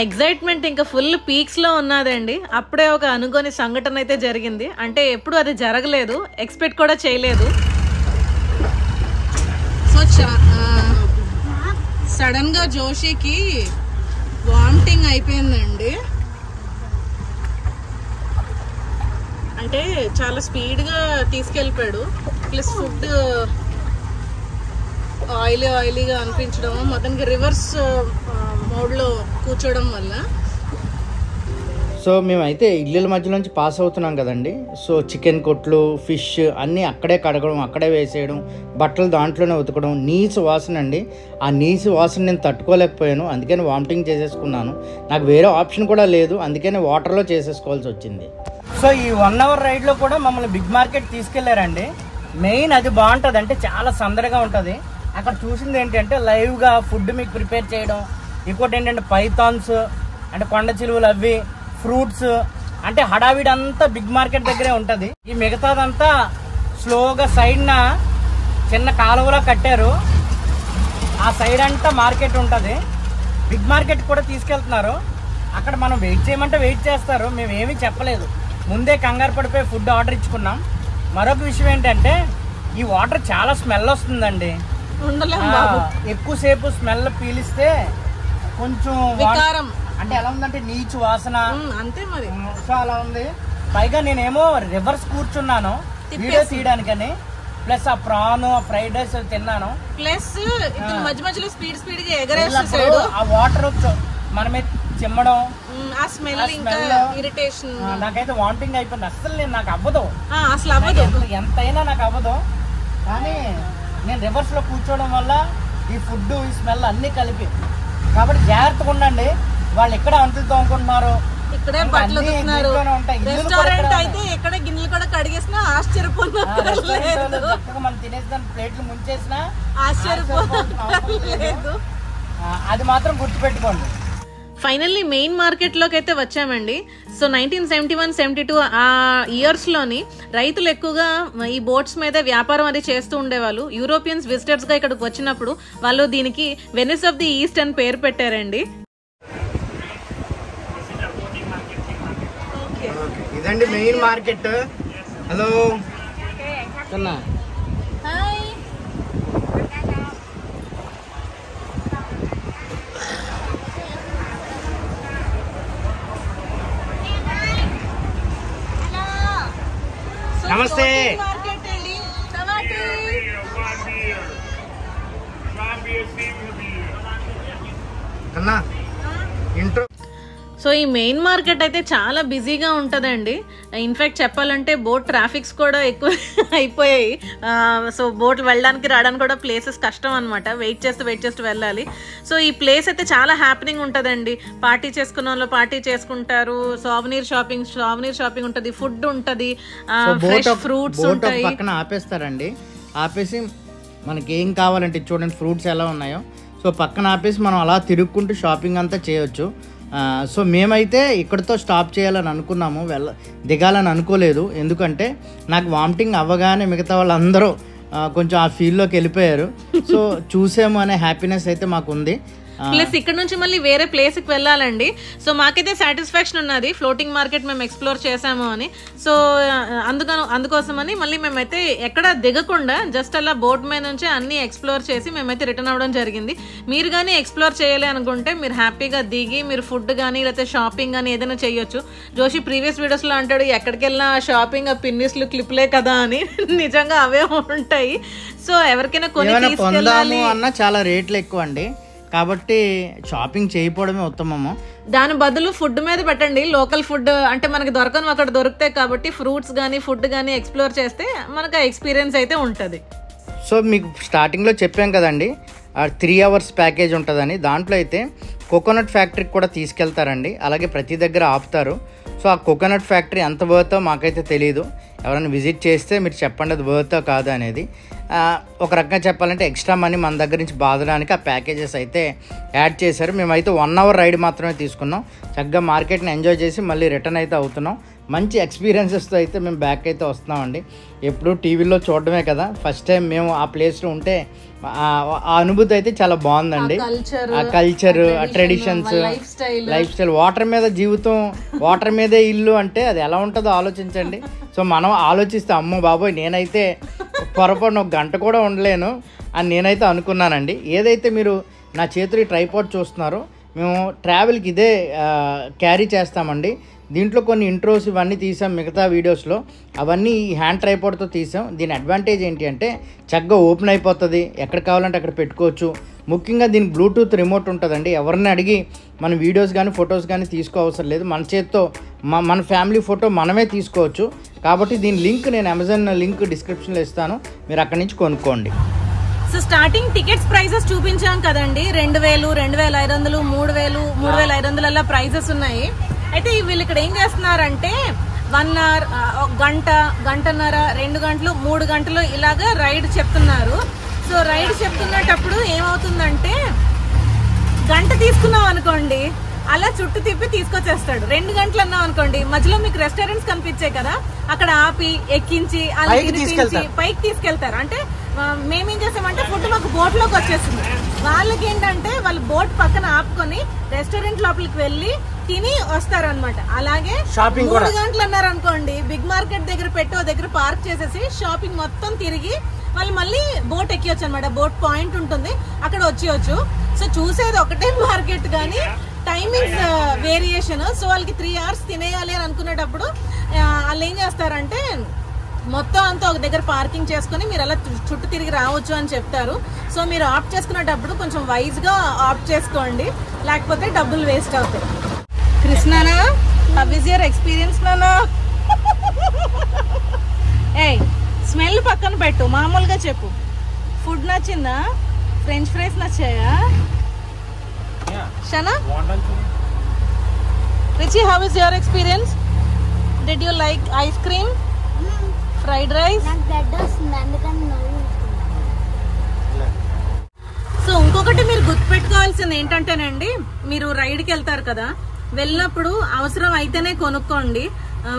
ఎగ్జైట్మెంట్ ఇంకా ఫుల్ పీక్స్లో ఉన్నదండి. అప్పుడే ఒక అనుకోని సంఘటన అయితే జరిగింది. అంటే ఎప్పుడు అది జరగలేదు, ఎక్స్పెక్ట్ కూడా చేయలేదు. సో సడన్గా జోషికి వామిటింగ్ అయిపోయిందండి. అంటే చాలా స్పీడ్గా తీసుకెళ్ళిపోయాడు. ప్లస్ ఫుడ్ ఆయిలీగా అనిపించడం, మొత్తానికి రివర్స్ మోడ్లో కూర్చోవడం వల్ల. సో మేమైతే ఇళ్ళ మధ్యలోంచి పాస్ అవుతున్నాం కదండి. సో చికెన్ కొట్లు, ఫిష్ అన్నీ అక్కడే కడగడం, అక్కడే వేసేయడం, బట్టలు దాంట్లోనే ఉతకడం, నీసు వాసన అండి. ఆ నీసు వాసన నేను తట్టుకోలేకపోయాను, అందుకని వామిటింగ్ చేసేసుకున్నాను. నాకు వేరే ఆప్షన్ కూడా లేదు, అందుకని వాటర్లో చేసేసుకోవాల్సి వచ్చింది. సో ఈ 1 hour రైడ్లో కూడా మమ్మల్ని బిగ్ మార్కెట్ తీసుకెళ్లారండి. మెయిన్ అది బాగుంటుంది, అంటే చాలా సందడిగా ఉంటుంది. అక్కడ చూసింది ఏంటంటే లైవ్గా ఫుడ్ మీకు ప్రిపేర్ చేయడం, ఇంకోటి ఏంటంటే పైథాన్స్ అంటే కొండ చిలువలు, అవి ఫ్రూట్స్, అంటే హడావిడి అంతా బిగ్ మార్కెట్ దగ్గరే ఉంటుంది. ఈ మిగతాదంతా స్లోగా సైడ్న చిన్న కాలువలా కట్టారు, ఆ సైడ్ అంతా మార్కెట్ ఉంటుంది. బిగ్ మార్కెట్ కూడా తీసుకెళ్తున్నారు. అక్కడ మనం వెయిట్ చేయమంటే వెయిట్ చేస్తారు, మేము ఏమీ చెప్పలేదు, ముందే కంగారు పడిపోయి ఫుడ్ ఆర్డర్ ఇచ్చుకున్నాం. మరొక విషయం ఏంటంటే ఈ వాటర్ చాలా స్మెల్ వస్తుందండి. ఎక్కువసేపు స్మెల్ పీలిస్తే కొంచెం అంటే ఎలా ఉందంటే నీచు వాసన అంతే మరి. సో అలా ఉంది. పైగా నేనేమో రివర్స్ కూర్చున్నాను వీడియో తీయడానికని, ప్లస్ ఆ ప్రాన్ ఫ్రైడ్ రైస్ తిన్నాను, ప్లస్ మధ్య మధ్యలో స్పీడ్ గా ఎగరేస్తాడు. ఆ వాటర్ మనమే చిమ్మడం, ఆ స్మెల్ ఇరిటేషన్. నాకైతే వామిటింగ్ అయిపోయింది. అస్సలు నాకు అవ్వదు, అసలు అవ్వదు, ఎంతైనా నాకు అవ్వదు. కానీ నేను రివర్స్ లో కూర్చోవడం వల్ల ఈ ఫుడ్, ఈ స్మెల్ అన్ని కలిపి, కాబట్టి జాగ్రత్తగా ఉండండి. వాళ్ళు ఎక్కడ అంటులు తోముకుంటున్నారు, ఇక్కడే బట్టలు ఉతుకుతున్నారు. రెస్టారెంట్ అయితే ఎక్కడ గిన్నెలు కూడా కడిగేసినా ఆశ్చర్యపోలేదు, మనం తినేసిన ప్లేట్లు ముంచేసినా ఆశ్చర్యపోలేదు. అది మాత్రం గుర్తుపెట్టుకోండి. ఫైనల్లీ మెయిన్ మార్కెట్లోకి అయితే వచ్చామండి. సో 1971-72 ఆ ఇయర్స్లోని రైతులు ఎక్కువగా ఈ బోట్స్ మీద వ్యాపారం అది చేస్తూ ఉండేవాళ్ళు. యూరోపియన్స్ విజిటర్స్గా ఇక్కడికి వచ్చినప్పుడు వాళ్ళు దీనికి వెనిస్ ఆఫ్ ది ఈస్ట్ అని పేరు పెట్టారండి. ఇదండి మెయిన్ మార్కెట్. Hello, hi. నమస్తే. ఇంట్రో. సో ఈ మెయిన్ మార్కెట్ అయితే చాలా బిజీగా ఉంటుందండి. ఇన్ఫ్యాక్ట్ చెప్పాలంటే బోట్ ట్రాఫిక్స్ కూడా ఎక్కువ అయిపోయాయి. సో బోట్లు వెళ్ళడానికి రావడానికి కూడా ప్లేసెస్ కష్టం అనమాట, వెయిట్ చేస్తూ వెళ్ళాలి. సో ఈ ప్లేస్ అయితే చాలా హ్యాపెనింగ్ ఉంటుందండి. పార్టీ చేసుకున్న వాళ్ళు పార్టీ చేసుకుంటారు, సోవనీర్ షాపింగ్ ఉంటుంది, ఫుడ్ ఉంటుంది, ఫ్రెష్ ఫ్రూట్స్ ఉంటాయి. పక్కన ఆపేస్తారండి, ఆపేసి మనకి ఏం కావాలంటే చూడండి ఫ్రూట్స్ ఎలా ఉన్నాయో. సో పక్కన ఆపేసి మనం అలా తిరుక్కుంటూ షాపింగ్ అంతా చేయొచ్చు. సో మేమైతే ఇక్కడితో స్టాప్ చేయాలని అనుకున్నాము, దిగాలని అనుకోలేదు. ఎందుకంటే నాకు వామిటింగ్ అవ్వగానే మిగతా వాళ్ళందరూ కొంచెం ఆ ఫీల్డ్లోకి వెళ్ళిపోయారు. సో చూసాము అనే హ్యాపీనెస్ అయితే మాకు ఉంది. ప్లస్ ఇక్కడ నుంచి మళ్ళీ వేరే ప్లేస్కి వెళ్ళాలండి. సో మాకైతే సాటిస్ఫాక్షన్ ఉన్నది, ఫ్లోటింగ్ మార్కెట్ మేము ఎక్స్ప్లోర్ చేసాము అని. సో అందుకోసమని మళ్ళీ మేమైతే ఎక్కడ దిగకుండా జస్ట్ అలా బోట్ మీద నుంచి అన్ని ఎక్స్ప్లోర్ చేసి మేమైతే రిటర్న్ అవ్వడం జరిగింది. మీరు కానీ ఎక్స్ప్లోర్ చేయాలి అనుకుంటే మీరు హ్యాపీగా దిగి మీరు ఫుడ్ కానీ లేకపోతే షాపింగ్ కానీ ఏదైనా చేయొచ్చు. జోషి ప్రీవియస్ వీడియోస్లో అంటాడు ఎక్కడికి వెళ్ళినా షాపింగ్ పిన్నిస్లు క్లిప్లే కదా అని. నిజంగా అవే ఉంటాయి. సో ఎవరికైనా కొన్ని తీసుకెళ్ళాలి అన్న చాలా రేట్లు ఎక్కువ అండి, కాబట్టి షాపింగ్ చేయకపోవడమే ఉత్తమము. దాని బదులు ఫుడ్ మీద పెట్టండి. లోకల్ ఫుడ్ అంటే మనకి దొరకను అక్కడ దొరుకుతాయి కాబట్టి ఫ్రూట్స్ కానీ ఫుడ్ కానీ ఎక్స్ప్లోర్ చేస్తే మనకు ఆ ఎక్స్పీరియన్స్ అయితే ఉంటుంది. సో మీకు స్టార్టింగ్లో చెప్పాం కదండి 3 hours ప్యాకేజ్ ఉంటుందని. దాంట్లో అయితే కోకోనట్ ఫ్యాక్టరీకి కూడా తీసుకెళ్తారండి, అలాగే ప్రతి దగ్గర ఆపుతారు. సో ఆ కోకోనట్ ఫ్యాక్టరీ ఎంత వర్తో మాకైతే తెలియదు, ఎవరైనా విజిట్ చేస్తే మీరు చెప్పండి అది వర్తో కాదు అనేది. ఒక రకంగా చెప్పాలంటే ఎక్స్ట్రా మనీ మన దగ్గర నుంచి బాధడానికి ఆ ప్యాకేజెస్ అయితే యాడ్ చేశారు. మేమైతే 1 hour రైడ్ మాత్రమే తీసుకున్నాం, చక్కగా మార్కెట్ని ఎంజాయ్ చేసి మళ్ళీ రిటర్న్ అయితే అవుతున్నాం. మంచి ఎక్స్పీరియన్సెస్తో అయితే మేము బ్యాక్ అయితే వస్తున్నామండి. ఎప్పుడు టీవీలో చూడడమే కదా, ఫస్ట్ టైం మేము ఆ ప్లేస్లో ఉంటే ఆ అనుభూతి అయితే చాలా బాగుందండి. ఆ కల్చర్, ఆ ట్రెడిషన్స్, లైఫ్ స్టైల్, వాటర్ మీద జీవితం, వాటర్ మీదే ఇల్లు అంటే అది ఎలా ఉంటుందో ఆలోచించండి. సో మనం ఆలోచిస్తే అమ్మో బాబోయ్ నేనైతే పొరపాటున ఒక గంట కూడా ఉండలేను అని నేనైతే అనుకున్నానండి. ఏదైతే మీరు నా చేతులు ట్రైపాడ్ చూస్తున్నారో మేము ట్రావెల్కి ఇదే క్యారీ చేస్తామండి. దీంట్లో కొన్ని ఇంట్రోస్ ఇవన్నీ తీసాం మిగతా వీడియోస్లో, అవన్నీ ఈ హ్యాండ్ ట్రైపాడ్తో తీసాం. దీని అడ్వాంటేజ్ ఏంటి అంటే చక్కగా ఓపెన్ అయిపోతుంది, ఎక్కడ కావాలంటే అక్కడ పెట్టుకోవచ్చు. ముఖ్యంగా దీనికి బ్లూటూత్ రిమోట్ ఉంటుందండి. ఎవరిని అడిగి మన వీడియోస్ కానీ ఫొటోస్ కానీ తీసుకోవసరం లేదు, మన చేత్తో మన ఫ్యామిలీ ఫోటో మనమే తీసుకోవచ్చు. కాబట్టి దీని లింక్ నేను అమెజాన్ లింక్ డిస్క్రిప్షన్లో ఇస్తాను, మీరు అక్కడి నుంచి కొనుక్కోండి. సో స్టార్టింగ్ టికెట్స్ ప్రైజెస్ చూపించాం కదండి, 2000, 2500, 3000, 3500 అలా ప్రైజెస్ ఉన్నాయి. అయితే వీళ్ళు ఇక్కడ ఏం చేస్తున్నారంటే 1 hour, గంట, గంటన్నర, 2 గంటలు, 3 గంటలు ఇలాగా రైడ్ చెప్తున్నారు. సో రైడ్ చెప్తున్నప్పుడు ఏమవుతుందంటే గంట తీసుకున్నాం అనుకోండి అలా చుట్టూ తిప్పి తీసుకొచ్చేస్తాడు. 2 గంటలు అన్నాం అనుకోండి మధ్యలో మీకు రెస్టారెంట్స్ కనిపించాయి కదా, అక్కడ ఆపి ఎక్కించి అలా తినిపించి పైకి తీసుకెళ్తారు. అంటే మేమేం చేస్తామంటే ఫుడ్ మాకు బోట్ లోకి వచ్చేస్తుంది. వాళ్ళకి ఏంటంటే వాళ్ళు బోట్ పక్కన ఆపుకొని రెస్టారెంట్ లోపలికి వెళ్ళి తిని వస్తారు అనమాట. అలాగే 3 గంటలు అన్నారు అనుకోండి బిగ్ మార్కెట్ దగ్గర పెట్టి దగ్గర పార్క్ చేసేసి షాపింగ్ మొత్తం తిరిగి వాళ్ళు మళ్ళీ బోట్ ఎక్కివచ్చు అనమాట. బోట్ పాయింట్ ఉంటుంది, అక్కడ వచ్చేయచ్చు. సో చూసేది ఒకటే మార్కెట్ కానీ టైమింగ్స్ వేరియేషన్. సో వాళ్ళకి 3 hours తినేయాలి అని అనుకునేటప్పుడు వాళ్ళు ఏం చేస్తారంటే మొత్తం అంతా ఒక దగ్గర పార్కింగ్ చేసుకుని మీరు అలా చుట్టూ తిరిగి రావచ్చు అని చెప్తారు. సో మీరు ఆప్ట్ చేసుకునేటప్పుడు కొంచెం వైజ్ గా ఆప్ట్ చేసుకోండి, లేకపోతే డబ్బులు వేస్ట్ అవుతాయి. కృష్ణనా, హౌ ఇస్ యువర్ ఎక్స్పీరియన్స్ నానా? ఏయ్ స్మెల్ పక్కన పెట్టు, మామూలుగా చెప్పు. ఫుడ్ నచ్చిందా? ఫ్రెంచ్ ఫ్రైస్ నచ్చాయా? Shana? Richie, how is your experience? Did you like ice cream? Fried rice? So ఇంకొకటి మీరు గుర్తుపెట్టుకోవాల్సింది ఏంటంటేనండి, మీరు రైడ్కి వెళ్తారు కదా, వెళ్ళినప్పుడు అవసరం అయితేనే కొనుక్కోండి.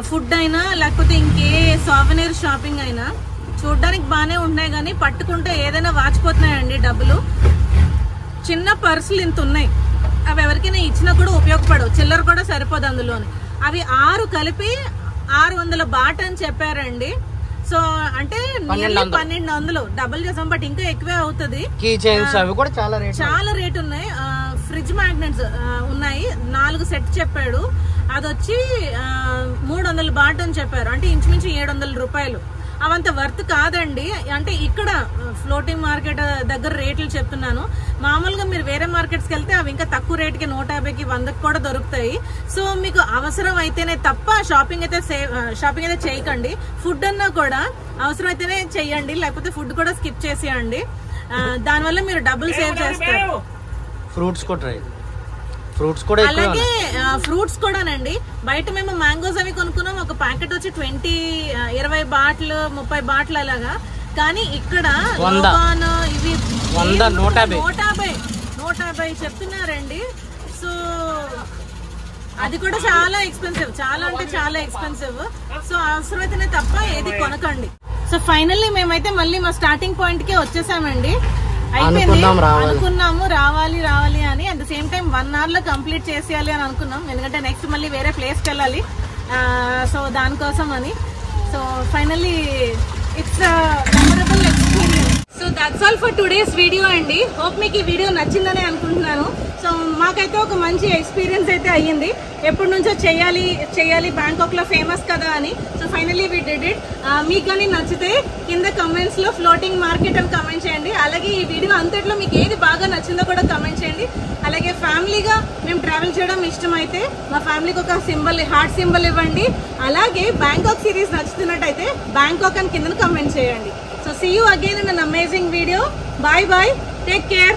ఫుడ్ అయినా లేకపోతే ఇంకే సోవెనీర్ షాపింగ్ అయినా చూడడానికి బాగానే ఉన్నాయి కానీ పట్టుకుంటే ఏదైనా వాచిపోతున్నాయండి డబ్బులు. చిన్న పర్సులు ఇంత ఉన్నాయి, అవి ఎవరికైనా ఇచ్చినా కూడా ఉపయోగపడవు, చిల్లర కూడా సరిపోదు అందులోని. అవి 6 కలిపి 600 బాట్ అని చెప్పారండి. సో అంటే 1200 డబుల్ చేసాం, బట్ ఇంకా ఎక్కువే అవుతుంది. చాలా రేట్ ఉన్నాయి. ఫ్రిడ్జ్ మ్యాగ్నెట్స్ ఉన్నాయి, 4 సెట్ చెప్పాడు, అది వచ్చి 300 బాట్ అని చెప్పారు. అంటే ఇంచుమించు 700 రూపాయలు. అవంత వర్త్ కాదండి. అంటే ఇక్కడ ఫ్లోటింగ్ మార్కెట్ దగ్గర రేట్లు చెప్తున్నాను. మామూలుగా మీరు వేరే మార్కెట్స్కి వెళ్తే అవి ఇంకా తక్కువ రేట్కి 150కి 100కి కూడా దొరుకుతాయి. సో మీకు అవసరం అయితేనే తప్ప షాపింగ్ అయితే చేయకండి. ఫుడ్ అన్నా కూడా అవసరం అయితేనే చెయ్యండి, లేకపోతే ఫుడ్ కూడా స్కిప్ చేసేయండి. దానివల్ల మీరు డబ్బులు సేవ్ చేస్తారు. అలాగే ఫ్రూట్స్ కూడానండి. బయట మేము మ్యాంగోస్ అవి కొనుక్కున్నాం, ఒక ప్యాకెట్ వచ్చి 20 బాట్లు 30 బాట్లు అలాగా. కానీ ఇక్కడ ఇవి 150 చెప్తున్నారండి. సో అది కూడా చాలా ఎక్స్పెన్సివ్, చాలా అంటే చాలా ఎక్స్పెన్సివ్. సో అవసరమైతేనే తప్ప ఏది కొనకండి. సో ఫైనల్లీ మేమైతే మళ్ళీ మా స్టార్టింగ్ పాయింట్ కి వచ్చేసామండి. అయిపోయింది, అనుకున్నాము రావాలి అని. At the same time 1 hour లో కంప్లీట్ చేసేయాలి అని అనుకున్నాం, ఎందుకంటే నెక్స్ట్ మళ్ళీ వేరే ప్లేస్కి వెళ్ళాలి. సో దానికోసం అని. So finally it's memorable experience. So that's all for today's video అండి. హోప్ మీకు ఈ వీడియో నచ్చిందని అనుకుంటున్నాను. సో మాకైతే ఒక మంచి ఎక్స్పీరియన్స్ అయితే అయ్యింది. ఎప్పటి నుంచో చెయ్యాలి బ్యాంకాక్ లో ఫేమస్ కదా అని. So finally we did it. మీకు కానీ నచ్చితే కింద కమెంట్స్ లో ఫ్లోటింగ్ మార్కెట్ అని కమెంట్ చేయండి. అలాగే ఈ వీడియో అంతట్లో మీకు ఏది బాగా నచ్చిందో కూడా కమెంట్ చేయండి. అలాగే ఫ్యామిలీగా మేము ట్రావెల్ చేయడం ఇష్టమైతే మా ఫ్యామిలీకి ఒక సింబల్, హార్ట్ సింబల్ ఇవ్వండి. అలాగే బ్యాంకాక్ సిరీస్ నచ్చుతున్నట్టయితే బ్యాంకాక్ అని కింద కమెంట్ చేయండి. So see you again in an amazing video. Bye bye. Take care.